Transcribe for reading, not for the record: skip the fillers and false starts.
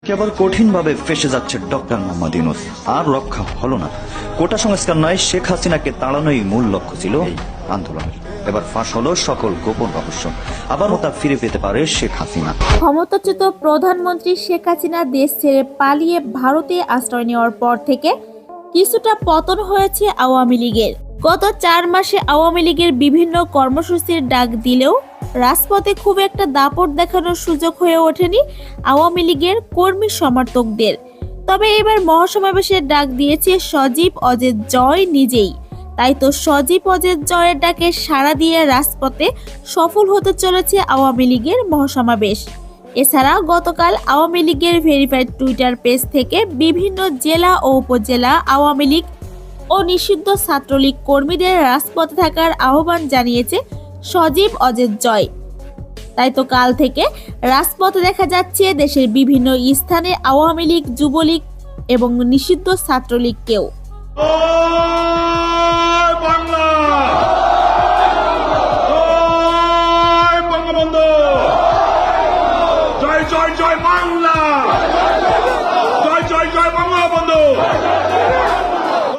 কেবল কঠিনভাবে ফেসে যাচ্ছে ডক্টর মোহাম্মদ ইউনূস। আর রক্ষা হলো না। কোটা সংস্কার নয়, শেখ হাসিনাকে তাড়ানোই মূল লক্ষ্য ছিল এই আন্দোলনের। এবার ফাঁস হলো সকল গোপন রহস্য। আবারও তা ফিরে পেতে পারে শেখ হাসিনা। ক্ষমতাচ্যুত প্রধানমন্ত্রী শেখ হাসিনা দেশ ছেড়ে পালিয়ে ভারতে আশ্রয় নেওয়ার পর থেকে কিছুটা পতন হয়েছে আওয়ামী লীগের। গত 4 মাসে আওয়ামী লীগের বিভিন্ন কর্মসূচির ডাক দিলেও রাজপথে খুব একটা দাপট দেখানোর সুযোগ হয়ে ওঠেনি আওয়ামী লীগের কর্মী সমর্থকদের। তবে এবার মহাসমাবেশের ডাক দিয়েছে সজীব অজের জয় নিজেই। তাই তো সজীব অজের জয়ের ডাকে সাড়া দিয়ে রাজপথে সফল হতে চলেছে আওয়ামী লীগের মহাসমাবেশ। এছাড়া গতকাল আওয়ামী লীগের ভেরিফাইড টুইটার পেজ থেকে বিভিন্ন জেলা ও উপজেলা আওয়ামী লীগ ও নিষিদ্ধ ছাত্রলীগ কর্মীদের রাজপথে থাকার আহ্বান জানিয়েছে সজীব অজের জয়। তাই তো কাল থেকে রাজপথে দেখা যাচ্ছে দেশের বিভিন্ন স্থানে আওয়ামী লীগ, যুবলীগ এবং নিষিদ্ধ ছাত্রলীগকেও।